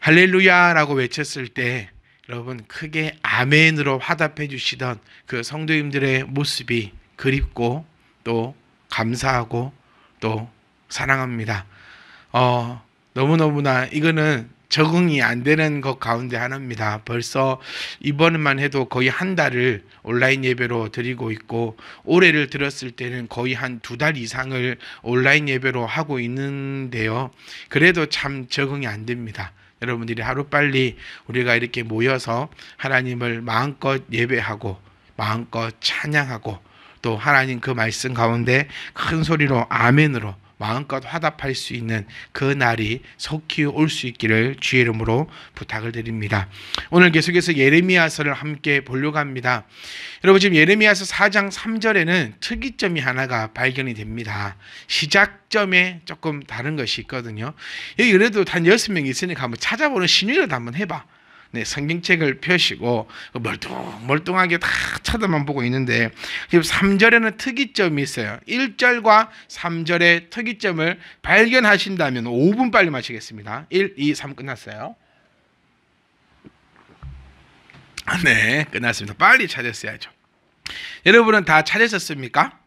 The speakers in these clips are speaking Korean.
할렐루야라고 외쳤을 때 여러분 크게 아멘으로 화답해 주시던 그 성도님들의 모습이 그립고 또 감사하고 또 사랑합니다. 너무너무나 이거는 적응이 안 되는 것 가운데 하나입니다. 벌써 이번만 해도 거의 한 달을 온라인 예배로 드리고 있고, 올해를 들었을 때는 거의 한 2달 이상을 온라인 예배로 하고 있는데요. 그래도 참 적응이 안 됩니다. 여러분들이 하루빨리 우리가 이렇게 모여서 하나님을 마음껏 예배하고 마음껏 찬양하고 또 하나님 그 말씀 가운데 큰 소리로 아멘으로 마음껏 화답할 수 있는 그 날이 속히 올 수 있기를 주의 이름으로 부탁을 드립니다. 오늘 계속해서 예레미야서를 함께 보려고 합니다. 여러분, 지금 예레미야서 4장 3절에는 특이점이 하나가 발견이 됩니다. 시작점에 조금 다른 것이 있거든요. 여기 그래도 단 6명 있으니까 한번 찾아보는 신용이라도 한번 해봐. 네, 성경책을 펴시고 멀뚱하게 다 쳐다만 보고 있는데, 지금 3절에는 특이점이 있어요. 1절과 3절의 특이점을 발견하신다면 5분 빨리 마치겠습니다. 1, 2, 3 끝났어요. 네, 끝났습니다. 빨리 찾았어야죠. 여러분은 다 찾으셨습니까?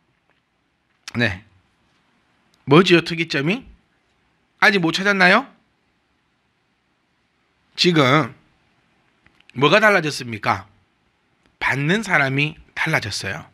네. 뭐지요, 특이점이? 아직 못 찾았나요? 지금 뭐가 달라졌습니까? 받는 사람이 달라졌어요.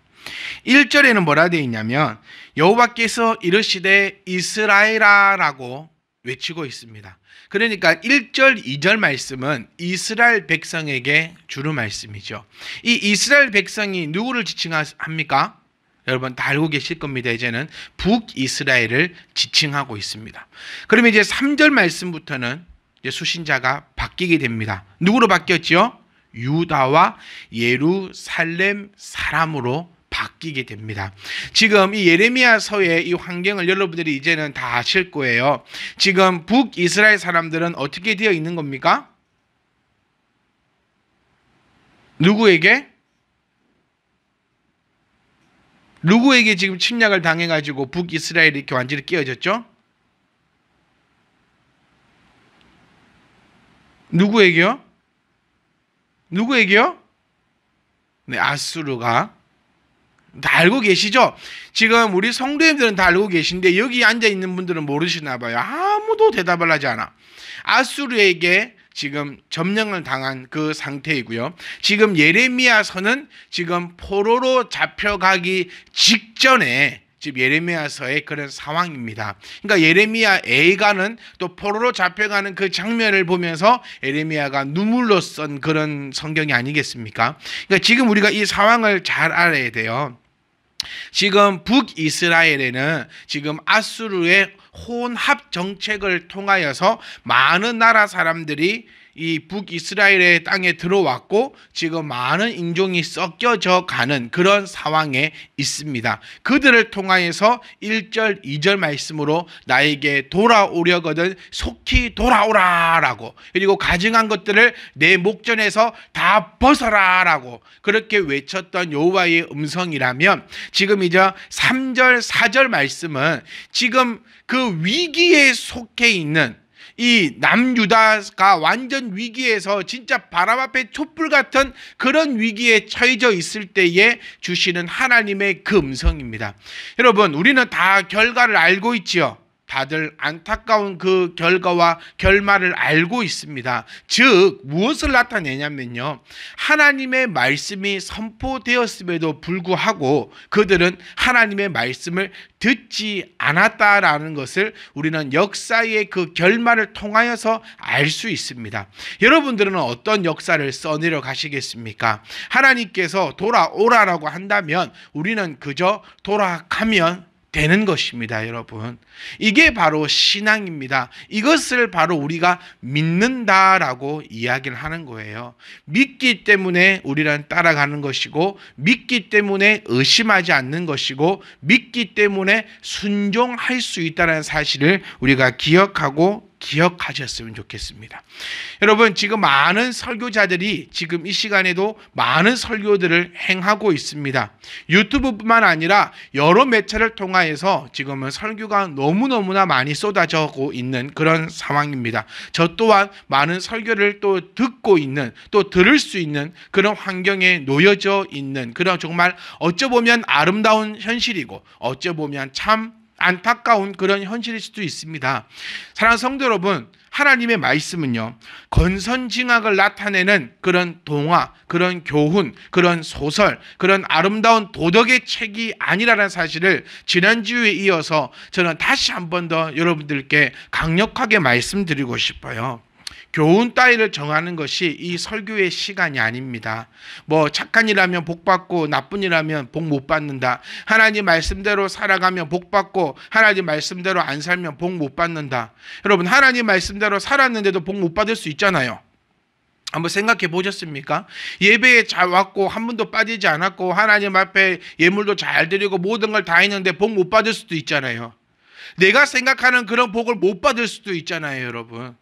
1절에는 뭐라 되어 있냐면 여호와께서 이르시되 이스라엘아라고 외치고 있습니다. 그러니까 1절, 2절 말씀은 이스라엘 백성에게 주는 말씀이죠. 이 이스라엘 백성이 누구를 지칭합니까? 여러분 다 알고 계실 겁니다. 이제는 북이스라엘을 지칭하고 있습니다. 그러면 이제 3절 말씀부터는 이제 수신자가 바뀌게 됩니다. 누구로 바뀌었죠? 유다와 예루살렘 사람으로 바뀌게 됩니다. 지금 이 예레미야서의 이 환경을 여러분들이 이제는 다 아실 거예요. 지금 북이스라엘 사람들은 어떻게 되어 있는 겁니까? 누구에게 지금 침략을 당해가지고 북이스라엘이 이렇게 완전히 끼어졌죠? 누구에게요? 네, 아수르가. 다 알고 계시죠? 지금 우리 성도님들은 다 알고 계신데 여기 앉아있는 분들은 모르시나 봐요. 아무도 대답을 하지 않아. 아수르에게 지금 점령을 당한 그 상태이고요. 지금 예레미야서는 지금 포로로 잡혀가기 직전에 지금 예레미야서의 그런 상황입니다. 그러니까 예레미야 애가는 또 포로로 잡혀가는 그 장면을 보면서 예레미야가 눈물로 쓴 그런 성경이 아니겠습니까? 그러니까 지금 우리가 이 상황을 잘 알아야 돼요. 지금 북이스라엘에는 지금 아수르의 혼합 정책을 통하여서 많은 나라 사람들이 이 북이스라엘의 땅에 들어왔고 지금 많은 인종이 섞여져 가는 그런 상황에 있습니다. 그들을 통하여서 1절, 2절 말씀으로 나에게 돌아오려거든 속히 돌아오라라고, 그리고 가증한 것들을 내 목전에서 다 벗어라라고 그렇게 외쳤던 여호와의 음성이라면, 지금 이제 3절, 4절 말씀은 지금 그 위기에 속해 있는 이 남유다가 완전 위기에서 진짜 바람 앞에 촛불 같은 그런 위기에 처해져 있을 때에 주시는 하나님의 그 음성입니다. 여러분, 우리는 다 결과를 알고 있지요. 다들 안타까운 그 결과와 결말을 알고 있습니다. 즉 무엇을 나타내냐면요, 하나님의 말씀이 선포되었음에도 불구하고 그들은 하나님의 말씀을 듣지 않았다라는 것을 우리는 역사의 그 결말을 통하여서 알 수 있습니다. 여러분들은 어떤 역사를 써내려 가시겠습니까? 하나님께서 돌아오라라고 한다면 우리는 그저 돌아가면 되는 것입니다. 여러분, 이게 바로 신앙입니다. 이것을 바로 우리가 믿는다라고 이야기를 하는 거예요. 믿기 때문에 우리는 따라가는 것이고, 믿기 때문에 의심하지 않는 것이고, 믿기 때문에 순종할 수 있다는 사실을 우리가 기억하고 기억하셨으면 좋겠습니다. 여러분, 지금 많은 설교자들이 지금 이 시간에도 많은 설교들을 행하고 있습니다. 유튜브뿐만 아니라 여러 매체를 통하여서 지금은 설교가 너무너무나 많이 쏟아지고 있는 그런 상황입니다. 저 또한 많은 설교를 또 듣고 있는, 또 들을 수 있는 그런 환경에 놓여져 있는 그런 정말 어쩌보면 아름다운 현실이고 어쩌보면 참 안타까운 그런 현실일 수도 있습니다. 사랑하는 성도 여러분, 하나님의 말씀은요, 건선징악을 나타내는 그런 동화, 그런 교훈, 그런 소설, 그런 아름다운 도덕의 책이 아니라는 사실을 지난주에 이어서 저는 다시 한 번 더 여러분들께 강력하게 말씀드리고 싶어요. 교훈 따위를 정하는 것이 이 설교의 시간이 아닙니다. 뭐 착한 일하면 복 받고 나쁜 일하면 복 못 받는다. 하나님 말씀대로 살아가면 복 받고 하나님 말씀대로 안 살면 복 못 받는다. 여러분, 하나님 말씀대로 살았는데도 복 못 받을 수 있잖아요. 한번 생각해 보셨습니까? 예배에 잘 왔고 한 번도 빠지지 않았고 하나님 앞에 예물도 잘 드리고 모든 걸 다 했는데 복 못 받을 수도 있잖아요. 내가 생각하는 그런 복을 못 받을 수도 있잖아요, 여러분.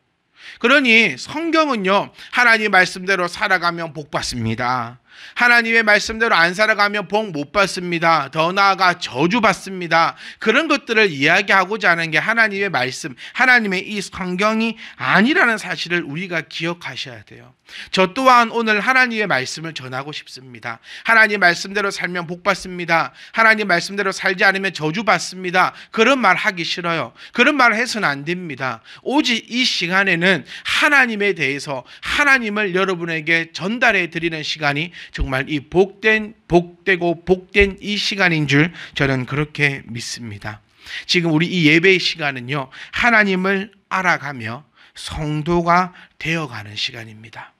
그러니 성경은요, 하나님 말씀대로 살아가면 복 받습니다. 하나님의 말씀대로 안 살아가면 복 못 받습니다. 더 나아가 저주 받습니다. 그런 것들을 이야기하고자 하는 게 하나님의 말씀, 하나님의 이 성경이 아니라는 사실을 우리가 기억하셔야 돼요. 저 또한 오늘 하나님의 말씀을 전하고 싶습니다. 하나님 말씀대로 살면 복 받습니다. 하나님 말씀대로 살지 않으면 저주 받습니다. 그런 말 하기 싫어요. 그런 말 해서는 안 됩니다. 오직 이 시간에는 하나님에 대해서 하나님을 여러분에게 전달해 드리는 시간이 정말 이 복되고 복된 이 시간인 줄 저는 그렇게 믿습니다. 지금 우리 이 예배의 시간은요, 하나님을 알아가며 성도가 되어가는 시간입니다.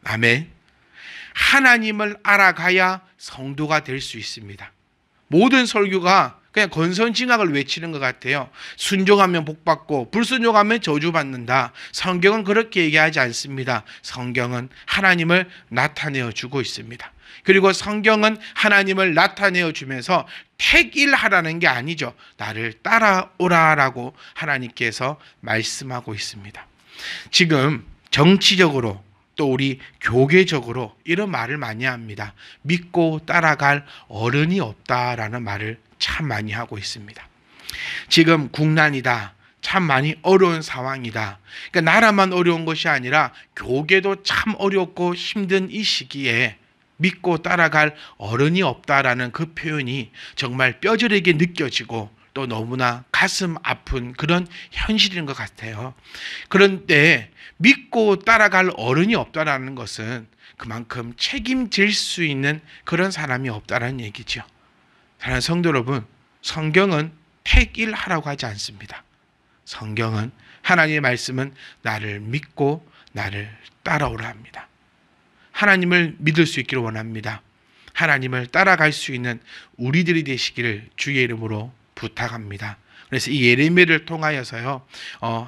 아멘. 하나님을 알아가야 성도가 될 수 있습니다. 모든 설교가 그냥 건선징악을 외치는 것 같아요. 순종하면 복받고 불순종하면 저주받는다. 성경은 그렇게 얘기하지 않습니다. 성경은 하나님을 나타내어 주고 있습니다. 그리고 성경은 하나님을 나타내어 주면서 택일하라는 게 아니죠. 나를 따라오라라고 하나님께서 말씀하고 있습니다. 지금 정치적으로 또 우리 교계적으로 이런 말을 많이 합니다. 믿고 따라갈 어른이 없다라는 말을 참 많이 하고 있습니다. 지금 국난이다. 참 많이 어려운 상황이다. 그러니까 나라만 어려운 것이 아니라 교계도 참 어렵고 힘든 이 시기에 믿고 따라갈 어른이 없다라는 그 표현이 정말 뼈저리게 느껴지고 또 너무나 가슴 아픈 그런 현실인 것 같아요. 그런데 믿고 따라갈 어른이 없다라는 것은 그만큼 책임질 수 있는 그런 사람이 없다라는 얘기죠. 사랑하는 성도 여러분, 성경은 택일하라고 하지 않습니다. 성경은 하나님의 말씀은 나를 믿고 나를 따라오라 합니다. 하나님을 믿을 수 있기를 원합니다. 하나님을 따라갈 수 있는 우리들이 되시기를 주의 이름으로 부탁합니다. 그래서 이 예레미야를 통하여서요,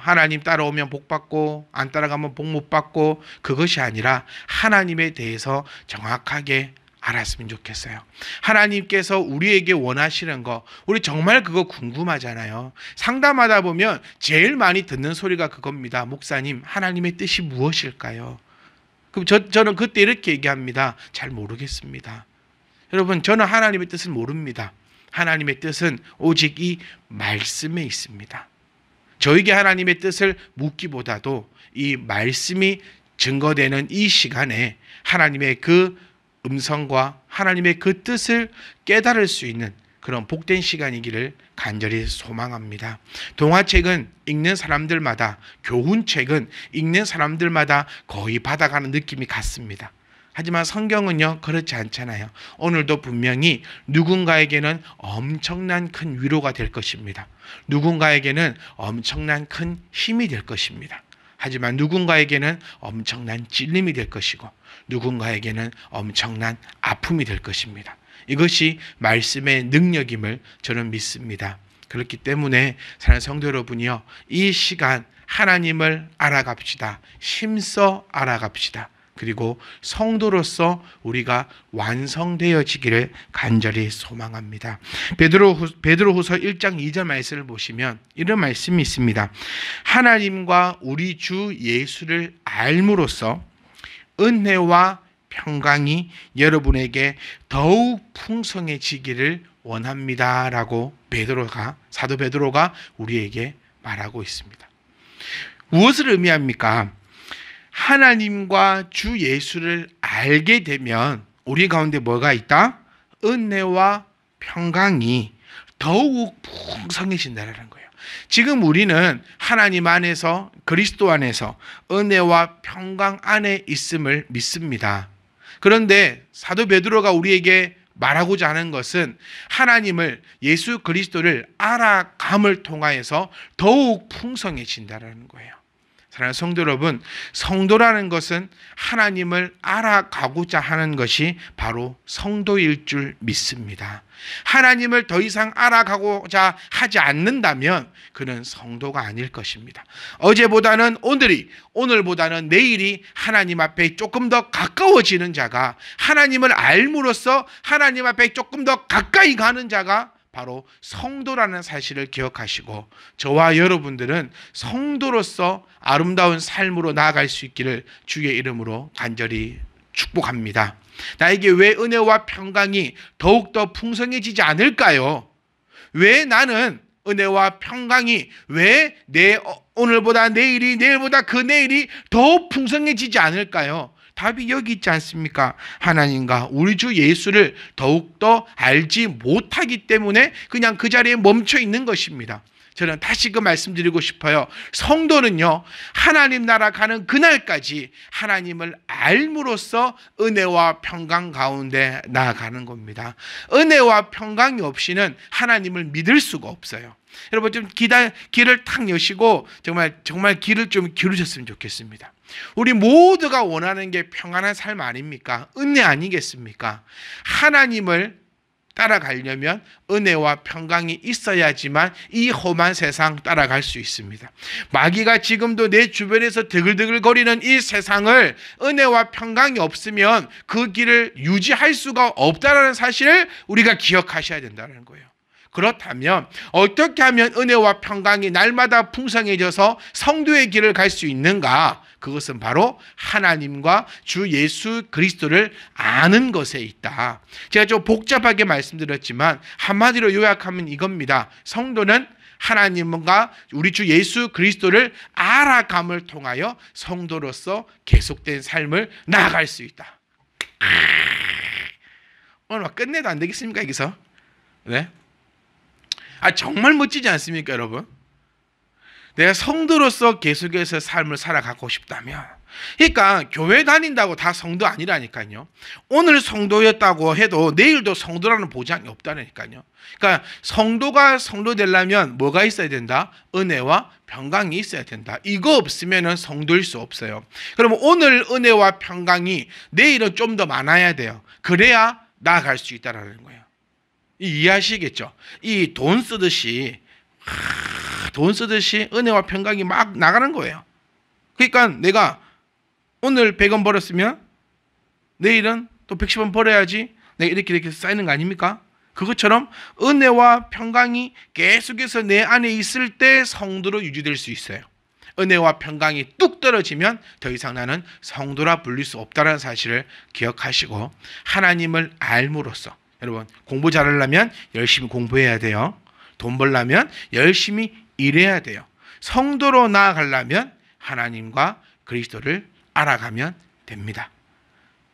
하나님 따라오면 복 받고 안 따라가면 복 못 받고 그것이 아니라 하나님에 대해서 정확하게 알았으면 좋겠어요. 하나님께서 우리에게 원하시는 거, 우리 정말 그거 궁금하잖아요. 상담하다 보면 제일 많이 듣는 소리가 그겁니다. 목사님, 하나님의 뜻이 무엇일까요? 그럼 저는 그때 이렇게 얘기합니다. 잘 모르겠습니다. 여러분, 저는 하나님의 뜻을 모릅니다. 하나님의 뜻은 오직 이 말씀에 있습니다. 저에게 하나님의 뜻을 묻기보다도 이 말씀이 증거되는 이 시간에 하나님의 그 음성과 하나님의 그 뜻을 깨달을 수 있는 그런 복된 시간이기를 간절히 소망합니다. 동화책은 읽는 사람들마다, 교훈책은 읽는 사람들마다 거의 받아가는 느낌이 같습니다. 하지만 성경은요, 그렇지 않잖아요. 오늘도 분명히 누군가에게는 엄청난 큰 위로가 될 것입니다. 누군가에게는 엄청난 큰 힘이 될 것입니다. 하지만 누군가에게는 엄청난 찔림이 될 것이고 누군가에게는 엄청난 아픔이 될 것입니다. 이것이 말씀의 능력임을 저는 믿습니다. 그렇기 때문에 사랑하는 성도 여러분이요, 이 시간 하나님을 알아갑시다. 힘써 알아갑시다. 그리고 성도로서 우리가 완성되어지기를 간절히 소망합니다. 베드로후서 1장 2절 말씀을 보시면 이런 말씀이 있습니다. 하나님과 우리 주 예수를 알므로써 은혜와 평강이 여러분에게 더욱 풍성해지기를 원합니다 라고 사도 베드로가 우리에게 말하고 있습니다. 무엇을 의미합니까? 하나님과 주 예수를 알게 되면 우리 가운데 뭐가 있다? 은혜와 평강이 더욱 풍성해진다는 거예요. 지금 우리는 하나님 안에서, 그리스도 안에서 은혜와 평강 안에 있음을 믿습니다. 그런데 사도 베드로가 우리에게 말하고자 하는 것은 하나님을, 예수 그리스도를 알아감을 통하여서 더욱 풍성해진다는 거예요. 사랑하는 성도 여러분, 성도라는 것은 하나님을 알아가고자 하는 것이 바로 성도일 줄 믿습니다. 하나님을 더 이상 알아가고자 하지 않는다면 그는 성도가 아닐 것입니다. 어제보다는 오늘보다는 내일이 하나님 앞에 조금 더 가까워지는 자가, 하나님을 알므로써 하나님 앞에 조금 더 가까이 가는 자가 바로 성도라는 사실을 기억하시고, 저와 여러분들은 성도로서 아름다운 삶으로 나아갈 수 있기를 주의 이름으로 간절히 축복합니다. 나에게 왜 은혜와 평강이 더욱더 풍성해지지 않을까요? 왜 나는 은혜와 평강이 왜 오늘보다 내일보다 그 내일이 더 풍성해지지 않을까요? 답이 여기 있지 않습니까? 하나님과 우리 주 예수를 더욱더 알지 못하기 때문에 그냥 그 자리에 멈춰 있는 것입니다. 저는 다시 그 말씀드리고 싶어요. 성도는요, 하나님 나라 가는 그날까지 하나님을 알므로써 은혜와 평강 가운데 나아가는 겁니다. 은혜와 평강이 없이는 하나님을 믿을 수가 없어요. 여러분 좀 귀를 탁 여시고 정말 귀를 좀 기울이셨으면 좋겠습니다. 우리 모두가 원하는 게 평안한 삶 아닙니까? 은혜 아니겠습니까? 하나님을 따라가려면 은혜와 평강이 있어야지만 이 험한 세상 따라갈 수 있습니다. 마귀가 지금도 내 주변에서 드글드글거리는 이 세상을 은혜와 평강이 없으면 그 길을 유지할 수가 없다는 사실을 우리가 기억하셔야 된다는 거예요. 그렇다면 어떻게 하면 은혜와 평강이 날마다 풍성해져서 성도의 길을 갈 수 있는가? 그것은 바로 하나님과 주 예수 그리스도를 아는 것에 있다. 제가 좀 복잡하게 말씀드렸지만 한마디로 요약하면 이겁니다. 성도는 하나님과 우리 주 예수 그리스도를 알아감을 통하여 성도로서 계속된 삶을 나아갈 수 있다. 오늘 막 끝내도 안 되겠습니까, 여기서? 네? 정말 멋지지 않습니까, 여러분? 내가 성도로서 계속해서 삶을 살아가고 싶다면, 그러니까 교회 다닌다고 다 성도 아니라니까요. 오늘 성도였다고 해도 내일도 성도라는 보장이 없다니까요. 그러니까 성도가 성도 되려면 뭐가 있어야 된다? 은혜와 평강이 있어야 된다. 이거 없으면 성도일 수 없어요. 그러면 오늘 은혜와 평강이 내일은 좀 더 많아야 돼요. 그래야 나아갈 수 있다는 거예요. 이해하시겠죠? 이 돈 쓰듯이 은혜와 평강이 막 나가는 거예요. 그러니까 내가 오늘 100원 벌었으면 내일은 또 110원 벌어야지 내가 이렇게 쌓이는 거 아닙니까? 그것처럼 은혜와 평강이 계속해서 내 안에 있을 때 성도로 유지될 수 있어요. 은혜와 평강이 뚝 떨어지면 더 이상 나는 성도라 불릴 수 없다는 사실을 기억하시고, 하나님을 알므로써, 여러분 공부 잘하려면 열심히 공부해야 돼요. 돈 벌려면 열심히 일해야 돼요. 성도로 나아가려면 하나님과 그리스도를 알아가면 됩니다.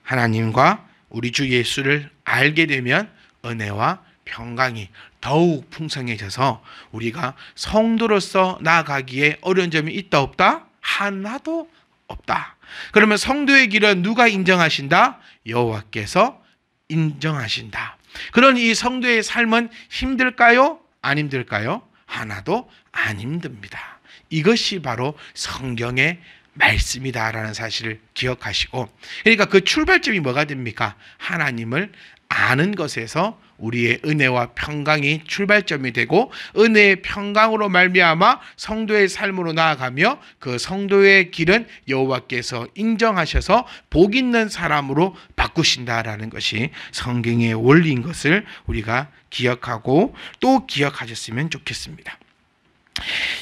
하나님과 우리 주 예수를 알게 되면 은혜와 평강이 더욱 풍성해져서 우리가 성도로서 나아가기에 어려운 점이 있다 없다? 하나도 없다. 그러면 성도의 길은 누가 인정하신다? 여호와께서 인정하신다. 그런 이 성도의 삶은 힘들까요? 안 힘들까요? 하나도 안 힘듭니다. 이것이 바로 성경의 말씀이다라는 사실을 기억하시고, 그러니까 그 출발점이 뭐가 됩니까? 하나님을 아는 것에서 우리의 은혜와 평강이 출발점이 되고 은혜의 평강으로 말미암아 성도의 삶으로 나아가며 그 성도의 길은 여호와께서 인정하셔서 복 있는 사람으로 바꾸신다라는 것이 성경의 원리인 것을 우리가 기억하고 또 기억하셨으면 좋겠습니다.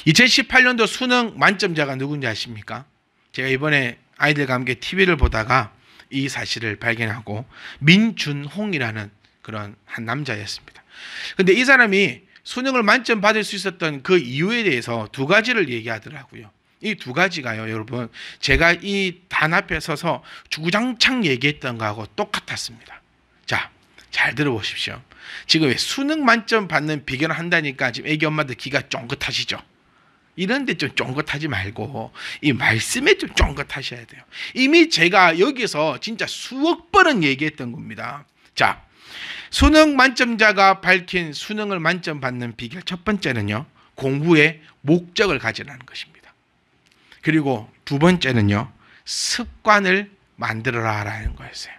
2018년도 수능 만점자가 누군지 아십니까? 제가 이번에 아이들과 함께 TV를 보다가 이 사실을 발견하고 민준홍이라는 그런 한 남자였습니다. 근데 이 사람이 수능을 만점 받을 수 있었던 그 이유에 대해서 두 가지를 얘기하더라고요. 이 두 가지가요, 여러분, 제가 이 단 앞에 서서 주구장창 얘기했던 거하고 똑같았습니다. 자, 잘 들어보십시오. 지금 왜 수능 만점 받는 비결을 한다니까 지금 애기 엄마들 귀가 쫑긋하시죠? 이런데 좀 쫑긋하지 말고 이 말씀에 좀 쫑긋하셔야 돼요. 이미 제가 여기서 진짜 수억 번은 얘기했던 겁니다. 자, 수능 만점자가 밝힌 수능을 만점 받는 비결 첫 번째는요, 공부의 목적을 가지라는 것입니다. 그리고 두 번째는요, 습관을 만들어라라는 거였어요.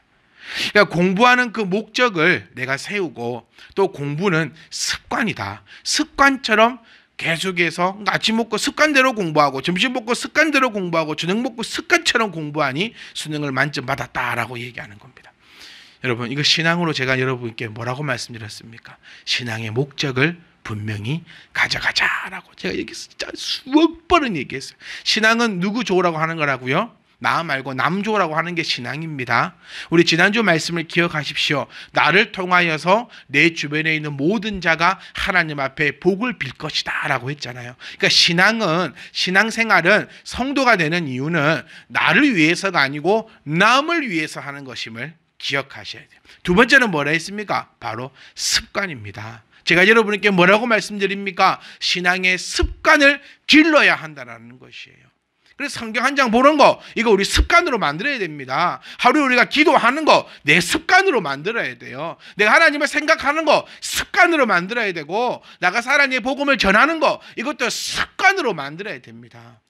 그러니까 공부하는 그 목적을 내가 세우고 또 공부는 습관이다. 습관처럼 계속해서 아침 먹고 습관대로 공부하고 점심 먹고 습관대로 공부하고 저녁 먹고 습관처럼 공부하니 수능을 만점 받았다라고 얘기하는 겁니다. 여러분, 이거 신앙으로 제가 여러분께 뭐라고 말씀드렸습니까? 신앙의 목적을 분명히 가져가자라고 제가 얘기했어요. 진짜 수억 번은 얘기했어요. 신앙은 누구 좋으라고 하는 거라고요? 나 말고 남 좋으라고 하는 게 신앙입니다. 우리 지난주 말씀을 기억하십시오. 나를 통하여서 내 주변에 있는 모든 자가 하나님 앞에 복을 빌 것이다 라고 했잖아요. 그러니까 신앙생활은 성도가 되는 이유는 나를 위해서가 아니고 남을 위해서 하는 것임을 기억하셔야 돼요. 두 번째는 뭐라 했습니까? 바로 습관입니다. 제가 여러분께 뭐라고 말씀드립니까? 신앙의 습관을 길러야 한다는 것이에요. 그래서 성경 한 장 보는 거, 이거 우리 습관으로 만들어야 됩니다. 하루에 우리가 기도하는 거 내 습관으로 만들어야 돼요. 내가 하나님을 생각하는 거 습관으로 만들어야 되고, 나가서 하나님의 복음을 전하는 거 이것도 습관으로 만들어야 됩니다.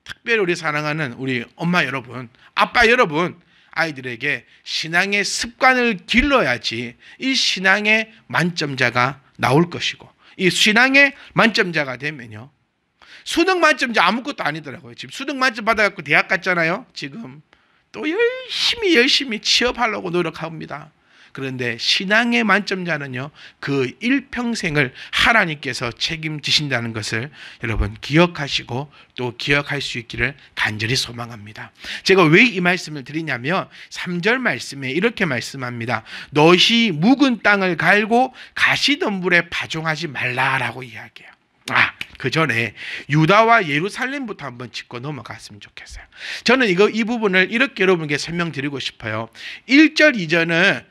특별히 우리 사랑하는 우리 엄마 여러분, 아빠 여러분, 아이들에게 신앙의 습관을 길러야지 이 신앙의 만점자가 나올 것이고, 이 신앙의 만점자가 되면요, 수능 만점자 아무것도 아니더라고요. 지금 수능 만점 받아갖고 대학 갔잖아요. 지금 또 열심히 취업하려고 노력합니다. 그런데 신앙의 만점자는요, 그 일평생을 하나님께서 책임지신다는 것을 여러분 기억하시고 또 기억할 수 있기를 간절히 소망합니다. 제가 왜 이 말씀을 드리냐면 3절 말씀에 이렇게 말씀합니다. 너희 묵은 땅을 갈고 가시덤불에 파종하지 말라라고 이야기해요. 그 전에 유다와 예루살렘부터 한번 짚고 넘어갔으면 좋겠어요. 저는 이 부분을 이렇게 여러분께 설명드리고 싶어요. 1절, 2절은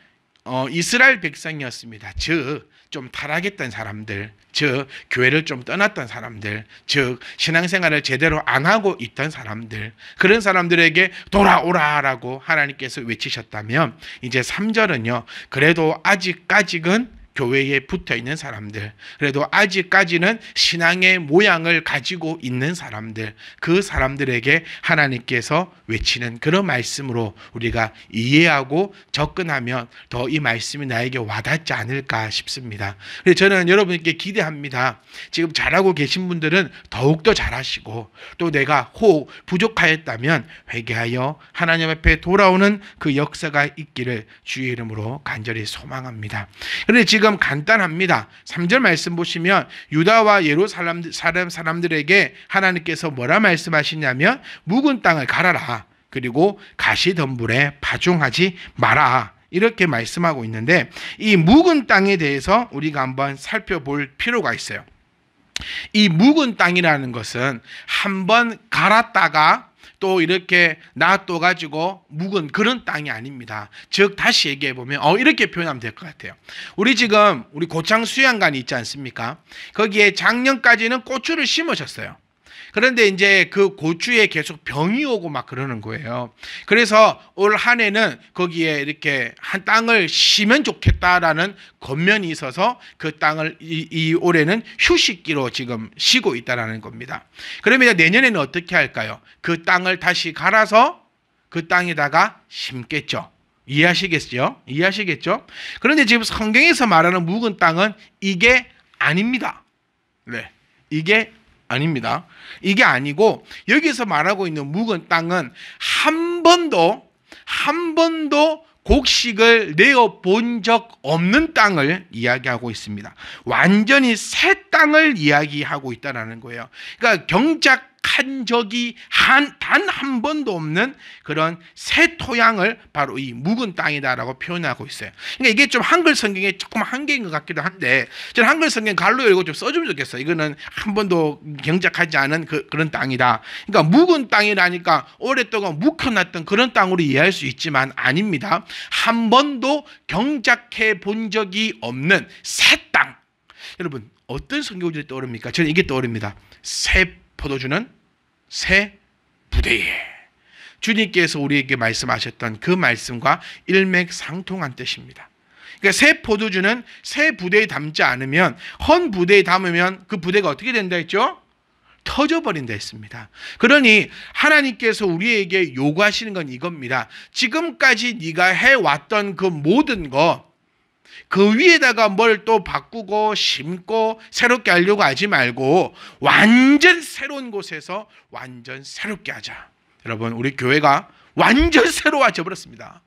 이스라엘 백성이었습니다. 즉 좀 타락했던 사람들, 즉 교회를 좀 떠났던 사람들, 즉 신앙생활을 제대로 안 하고 있던 사람들, 그런 사람들에게 돌아오라라고 하나님께서 외치셨다면, 이제 3절은요, 그래도 아직까지는 교회에 붙어 있는 사람들, 그래도 아직까지는 신앙의 모양을 가지고 있는 사람들, 그 사람들에게 하나님께서 외치는 그런 말씀으로 우리가 이해하고 접근하면 더 이 말씀이 나에게 와닿지 않을까 싶습니다. 그래서 저는 여러분께 기대합니다. 지금 잘하고 계신 분들은 더욱더 잘하시고, 또 내가 혹 부족하였다면 회개하여 하나님 앞에 돌아오는 그 역사가 있기를 주의 이름으로 간절히 소망합니다. 그런데 지금 간단합니다. 3절 말씀 보시면 유다와 예루살렘 사람들에게 하나님께서 뭐라 말씀하시냐면 묵은 땅을 갈아라, 그리고 가시덤불에 파종하지 마라, 이렇게 말씀하고 있는데, 이 묵은 땅에 대해서 우리가 한번 살펴볼 필요가 있어요. 이 묵은 땅이라는 것은 한번 갈았다가 또 이렇게 놔둬가지고 묵은 그런 땅이 아닙니다. 즉 다시 얘기해보면 이렇게 표현하면 될 것 같아요. 우리 지금 우리 고창 수양관이 있지 않습니까? 거기에 작년까지는 고추를 심으셨어요. 그런데 이제 그 고추에 계속 병이 오고 막 그러는 거예요. 그래서 올 한 해는 거기에 이렇게 한 땅을 쉬면 좋겠다라는 권면이 있어서 그 땅을 이 올해는 휴식기로 지금 쉬고 있다라는 겁니다. 그러면 내년에는 어떻게 할까요? 그 땅을 다시 갈아서 그 땅에다가 심겠죠. 이해하시겠죠? 이해하시겠죠? 그런데 지금 성경에서 말하는 묵은 땅은 이게 아닙니다. 네, 이게 아닙니다. 이게 아니고 여기서 말하고 있는 묵은 땅은 한 번도 곡식을 내어 본 적 없는 땅을 이야기하고 있습니다. 완전히 새 땅을 이야기하고 있다는 거예요. 그러니까 경작한 적이 단 한 번도 없는 그런 새 토양을 바로 이 묵은 땅이다라고 표현하고 있어요. 그러니까 이게 좀 한글 성경에 조금 한계인 것 같기도 한데 저는 한글 성경 갈로 열고 좀 써주면 좋겠어요. 이거는 한 번도 경작하지 않은 그런 땅이다. 그러니까 묵은 땅이라니까 오랫동안 묵혀놨던 그런 땅으로 이해할 수 있지만 아닙니다. 한 번도 경작해 본 적이 없는 새 땅. 여러분 어떤 성경들이 떠오릅니까? 저는 이게 떠오릅니다. 새 포도주는 새 부대에. 주님께서 우리에게 말씀하셨던 그 말씀과 일맥상통한 뜻입니다. 그러니까 새 포도주는 새 부대에 담지 않으면, 헌 부대에 담으면 그 부대가 어떻게 된다 했죠? 터져버린다 했습니다. 그러니 하나님께서 우리에게 요구하시는 건 이겁니다. 지금까지 네가 해왔던 그 모든 거, 그 위에다가 뭘 또 바꾸고 심고 새롭게 하려고 하지 말고 완전 새로운 곳에서 완전 새롭게 하자. 여러분 우리 교회가 완전 새로워져 버렸습니다.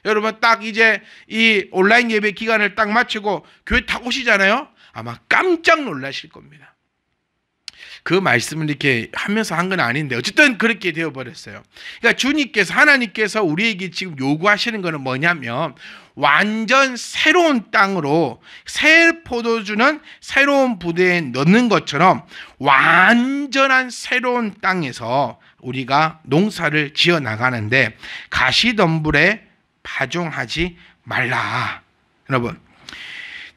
여러분 딱 이제 이 온라인 예배 기간을 딱 마치고 교회 딱 오시잖아요. 아마 깜짝 놀라실 겁니다. 그 말씀을 이렇게 하면서 한 건 아닌데 어쨌든 그렇게 되어버렸어요. 그러니까 주님께서, 하나님께서 우리에게 지금 요구하시는 거는 뭐냐면 완전 새로운 땅으로 새 포도주는 새로운 부대에 넣는 것처럼 완전한 새로운 땅에서 우리가 농사를 지어 나가는데 가시덤불에 파종하지 말라. 여러분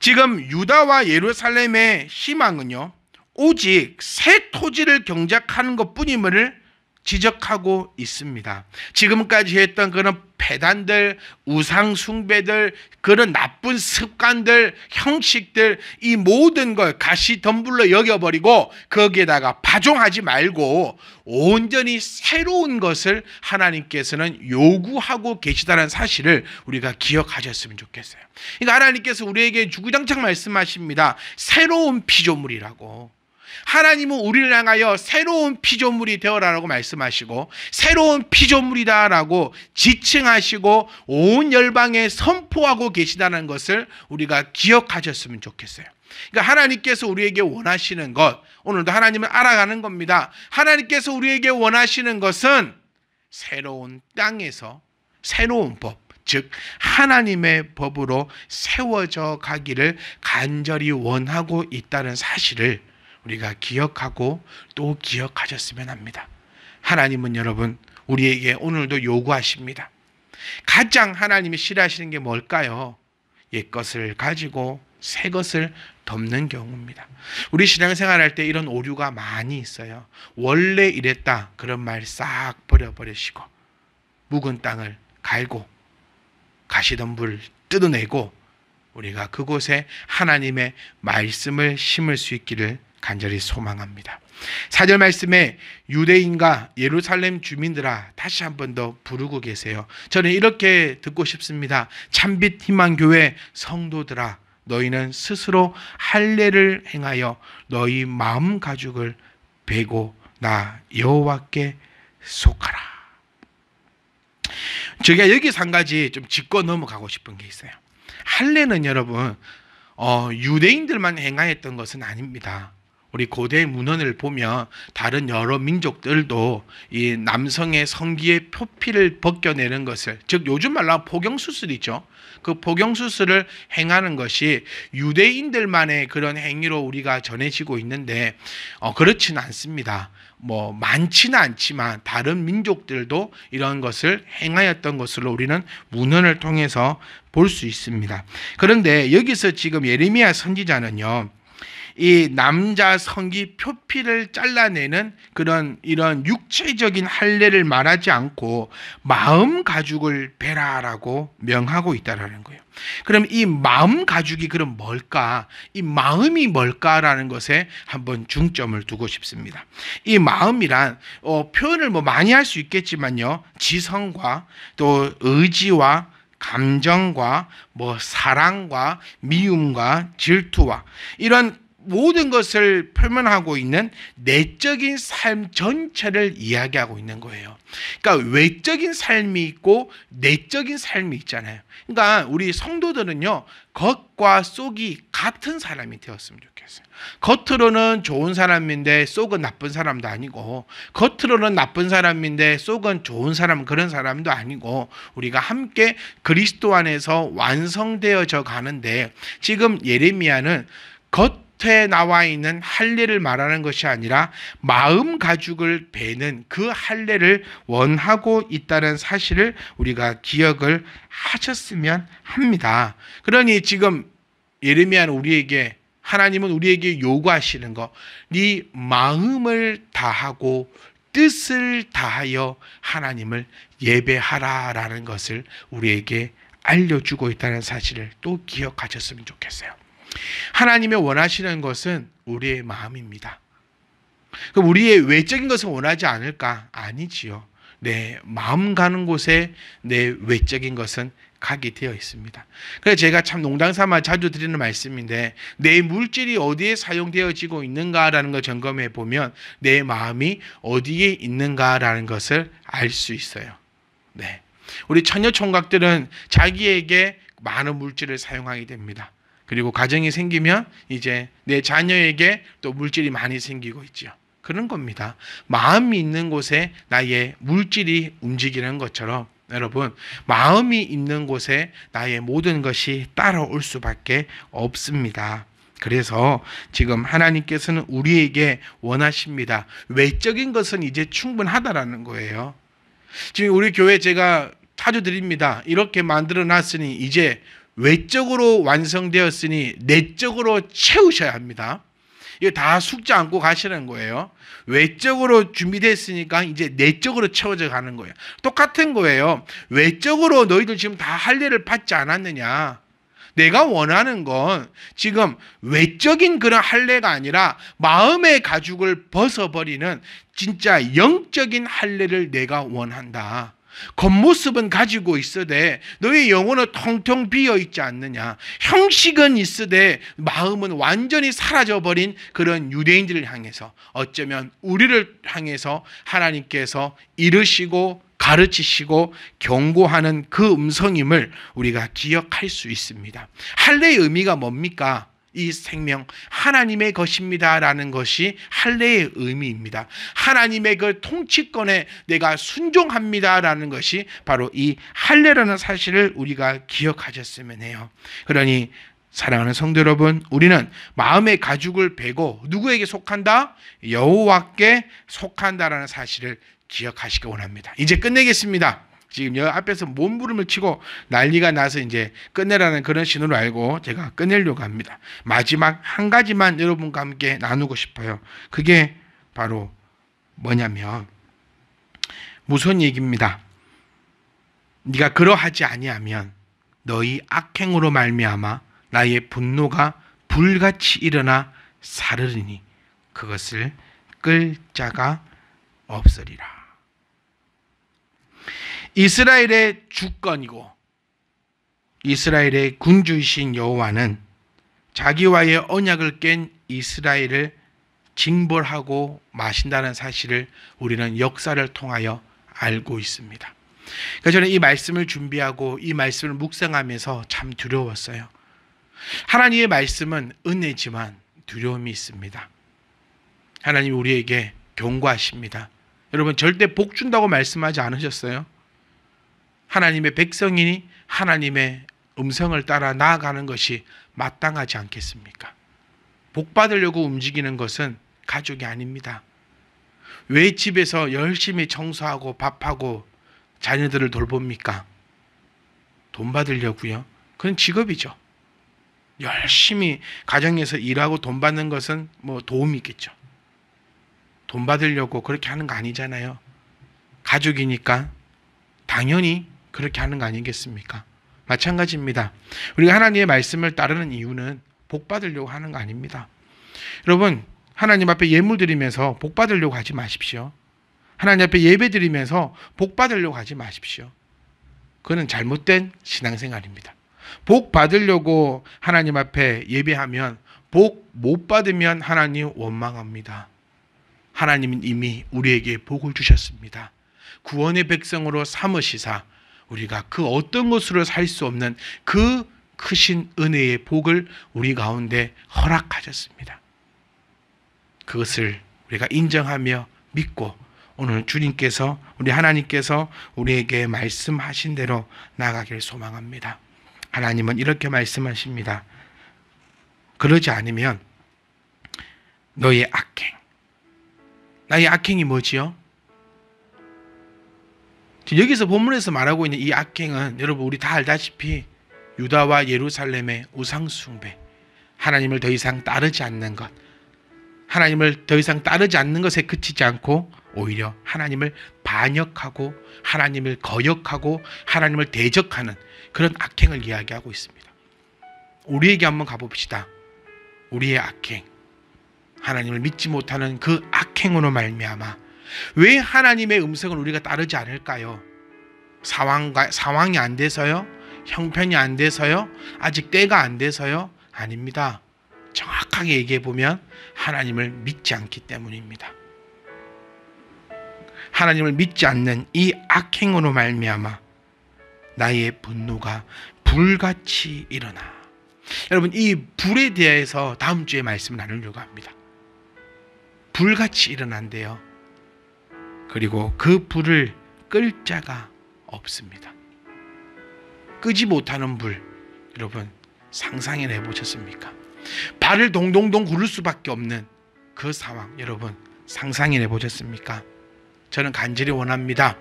지금 유다와 예루살렘의 희망은요 오직 새 토지를 경작하는 것뿐임을 지적하고 있습니다. 지금까지 했던 그런 배단들, 우상 숭배들, 그런 나쁜 습관들, 형식들, 이 모든 걸 가시덤불로 여겨버리고 거기에다가 파종하지 말고 온전히 새로운 것을 하나님께서는 요구하고 계시다는 사실을 우리가 기억하셨으면 좋겠어요. 그러니까 하나님께서 우리에게 주구장창 말씀하십니다. 새로운 피조물이라고. 하나님은 우리를 향하여 새로운 피조물이 되어라라고 말씀하시고 새로운 피조물이다라고 지칭하시고 온 열방에 선포하고 계시다는 것을 우리가 기억하셨으면 좋겠어요. 그러니까 하나님께서 우리에게 원하시는 것, 오늘도 하나님을 알아가는 겁니다. 하나님께서 우리에게 원하시는 것은 새로운 땅에서 새로운 법, 즉 하나님의 법으로 세워져 가기를 간절히 원하고 있다는 사실을 우리가 기억하고 또 기억하셨으면 합니다. 하나님은 여러분 우리에게 오늘도 요구하십니다. 가장 하나님이 싫어하시는 게 뭘까요? 옛것을 가지고 새 것을 덮는 경우입니다. 우리 신앙생활 할 때 이런 오류가 많이 있어요. 원래 이랬다 그런 말 싹 버려버리시고 묵은 땅을 갈고 가시덤불 뜯어내고 우리가 그곳에 하나님의 말씀을 심을 수 있기를 간절히 소망합니다. 4절 말씀에 유대인과 예루살렘 주민들아 다시 한 번 더 부르고 계세요. 저는 이렇게 듣고 싶습니다. 참빛 희망교회 성도들아 너희는 스스로 할례를 행하여 너희 마음 가죽을 베고 나 여호와께 속하라. 제가 여기서 한 가지 좀 짚고 넘어가고 싶은 게 있어요. 할례는 여러분 유대인들만 행하였던 것은 아닙니다. 우리 고대 문헌을 보면 다른 여러 민족들도 이 남성의 성기의 표피를 벗겨내는 것을, 즉 요즘 말로 하면 포경수술이죠. 그 포경수술을 행하는 것이 유대인들만의 그런 행위로 우리가 전해지고 있는데 그렇지는 않습니다. 뭐 많지는 않지만 다른 민족들도 이런 것을 행하였던 것으로 우리는 문헌을 통해서 볼 수 있습니다. 그런데 여기서 지금 예레미야 선지자는요, 이 남자 성기 표피를 잘라내는 이런 육체적인 할례를 말하지 않고 마음 가죽을 베라라고 명하고 있다라는 거예요. 그럼 이 마음 가죽이 그럼 뭘까? 이 마음이 뭘까라는 것에 한번 중점을 두고 싶습니다. 이 마음이란 표현을 뭐 많이 할 수 있겠지만요, 지성과 또 의지와 감정과 사랑과 미움과 질투와 이런 모든 것을 표현하고 있는 내적인 삶 전체를 이야기하고 있는 거예요. 그러니까 외적인 삶이 있고 내적인 삶이 있잖아요. 그러니까 우리 성도들은요, 겉과 속이 같은 사람이 되었으면 좋겠어요. 겉으로는 좋은 사람인데 속은 나쁜 사람도 아니고, 겉으로는 나쁜 사람인데 속은 좋은 사람, 그런 사람도 아니고, 우리가 함께 그리스도 안에서 완성되어져 가는데, 지금 예레미야는 겉에 나와 있는 할례를 말하는 것이 아니라 마음 가죽을 베는 그 할례를 원하고 있다는 사실을 우리가 기억을 하셨으면 합니다. 그러니 지금 예레미야는 하나님은 우리에게 요구하시는 거, 네 마음을 다하고 뜻을 다하여 하나님을 예배하라라는 것을 우리에게 알려주고 있다는 사실을 또 기억하셨으면 좋겠어요. 하나님의 원하시는 것은 우리의 마음입니다. 그럼 우리의 외적인 것을 원하지 않을까? 아니지요. 내 마음 가는 곳에 내 외적인 것은 가게 되어 있습니다. 그래서 제가 참 농담 삼아 자주 드리는 말씀인데, 내 물질이 어디에 사용되어지고 있는가라는 걸 점검해 보면 내 마음이 어디에 있는가라는 것을 알 수 있어요. 네. 우리 처녀 총각들은 자기에게 많은 물질을 사용하게 됩니다. 그리고 가정이 생기면 이제 내 자녀에게 또 물질이 많이 생기고 있죠. 그런 겁니다. 마음이 있는 곳에 나의 물질이 움직이는 것처럼, 여러분, 마음이 있는 곳에 나의 모든 것이 따라올 수밖에 없습니다. 그래서 지금 하나님께서는 우리에게 원하십니다. 외적인 것은 이제 충분하다라는 거예요. 지금 우리 교회 제가 자주 드립니다. 이렇게 만들어 놨으니 이제 외적으로 완성되었으니 내적으로 채우셔야 합니다. 이거 다 숙지 않고 가시는 거예요. 외적으로 준비됐으니까 이제 내적으로 채워져 가는 거예요. 똑같은 거예요. 외적으로 너희들 지금 다 할례를 받지 않았느냐? 내가 원하는 건 지금 외적인 그런 할례가 아니라 마음의 가죽을 벗어버리는 진짜 영적인 할례를 내가 원한다. 겉모습은 가지고 있으되 너의 영혼은 텅텅 비어있지 않느냐. 형식은 있으되 마음은 완전히 사라져버린 그런 유대인들을 향해서, 어쩌면 우리를 향해서 하나님께서 이르시고 가르치시고 경고하는 그 음성임을 우리가 기억할 수 있습니다. 할례의 의미가 뭡니까? 이 생명 하나님의 것입니다라는 것이 할례의 의미입니다. 하나님의 그 통치권에 내가 순종합니다라는 것이 바로 이 할례라는 사실을 우리가 기억하셨으면 해요. 그러니 사랑하는 성도 여러분, 우리는 마음의 가죽을 베고 누구에게 속한다? 여호와께 속한다라는 사실을 기억하시기 원합니다. 이제 끝내겠습니다. 지금 여 앞에서 몸부림을 치고 난리가 나서 이제 끝내라는 그런 신호를 알고 제가 끝내려고 합니다. 마지막 한 가지만 여러분과 함께 나누고 싶어요. 그게 바로 뭐냐면 무슨 얘기입니다. 네가 그러하지 아니하면 너희 악행으로 말미암아 나의 분노가 불같이 일어나 사르리니 그것을 끌 자가 없으리라. 이스라엘의 주권이고 이스라엘의 군주이신 여호와는 자기와의 언약을 깬 이스라엘을 징벌하고 마신다는 사실을 우리는 역사를 통하여 알고 있습니다. 그래서 저는 이 말씀을 준비하고 이 말씀을 묵상하면서 참 두려웠어요. 하나님의 말씀은 은혜지만 두려움이 있습니다. 하나님이 우리에게 경고하십니다. 여러분, 절대 복 준다고 말씀하지 않으셨어요? 하나님의 백성이니 하나님의 음성을 따라 나아가는 것이 마땅하지 않겠습니까? 복 받으려고 움직이는 것은 가족이 아닙니다. 왜 집에서 열심히 청소하고 밥하고 자녀들을 돌봅니까? 돈 받으려고요? 그건 직업이죠. 열심히 가정에서 일하고 돈 받는 것은 뭐 도움이 있겠죠. 돈 받으려고 그렇게 하는 거 아니잖아요. 가족이니까 당연히 그렇게 하는 거 아니겠습니까? 마찬가지입니다. 우리가 하나님의 말씀을 따르는 이유는 복 받으려고 하는 거 아닙니다. 여러분, 하나님 앞에 예물 드리면서 복 받으려고 하지 마십시오. 하나님 앞에 예배 드리면서 복 받으려고 하지 마십시오. 그는 잘못된 신앙생활입니다. 복 받으려고 하나님 앞에 예배하면 복 못 받으면 하나님 원망합니다. 하나님은 이미 우리에게 복을 주셨습니다. 구원의 백성으로 삼으시사 우리가 그 어떤 것으로 살 수 없는 그 크신 은혜의 복을 우리 가운데 허락하셨습니다. 그것을 우리가 인정하며 믿고 오늘 주님께서 우리 하나님께서 우리에게 말씀하신 대로 나아가길 소망합니다. 하나님은 이렇게 말씀하십니다. 그러지 않으면 너의 악행, 나의 악행이 뭐지요? 여기서 본문에서 말하고 있는 이 악행은 여러분 우리 다 알다시피 유다와 예루살렘의 우상숭배, 하나님을 더 이상 따르지 않는 것, 하나님을 더 이상 따르지 않는 것에 그치지 않고 오히려 하나님을 반역하고 하나님을 거역하고 하나님을 대적하는 그런 악행을 이야기하고 있습니다. 우리에게 한번 가봅시다. 우리의 악행, 하나님을 믿지 못하는 그 악행으로 말미암아 왜 하나님의 음성을 우리가 따르지 않을까요? 상황이 안 돼서요? 형편이 안 돼서요? 아직 때가 안 돼서요? 아닙니다. 정확하게 얘기해 보면 하나님을 믿지 않기 때문입니다. 하나님을 믿지 않는 이 악행으로 말미암아 나의 분노가 불같이 일어나. 여러분 이 불에 대해서 다음 주에 말씀을 나누려고 합니다. 불같이 일어난대요. 그리고 그 불을 끌 자가 없습니다. 끄지 못하는 불, 여러분 상상해 보셨습니까? 발을 동동동 구를 수밖에 없는 그 상황, 여러분 상상해 보셨습니까? 저는 간절히 원합니다.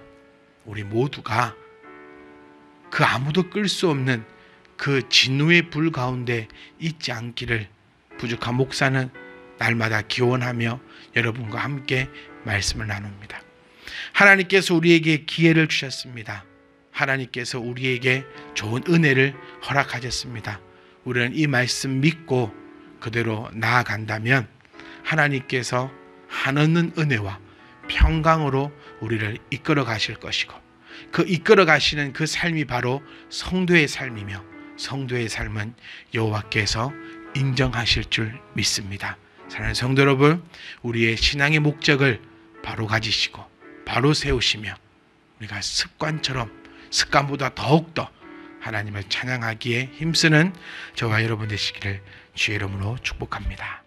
우리 모두가 그 아무도 끌 수 없는 그 진노의 불 가운데 있지 않기를 부족한 목사는 날마다 기원하며 여러분과 함께 말씀을 나눕니다. 하나님께서 우리에게 기회를 주셨습니다. 하나님께서 우리에게 좋은 은혜를 허락하셨습니다. 우리는 이 말씀 믿고 그대로 나아간다면 하나님께서 한없는 은혜와 평강으로 우리를 이끌어 가실 것이고 그 이끌어 가시는 그 삶이 바로 성도의 삶이며 성도의 삶은 여호와께서 인정하실 줄 믿습니다. 사랑하는 성도 여러분, 우리의 신앙의 목적을 바로 가지시고 바로 세우시며 우리가 습관보다 더욱더 하나님을 찬양하기에 힘쓰는 저와 여러분 되시기를 주의 이름으로 축복합니다.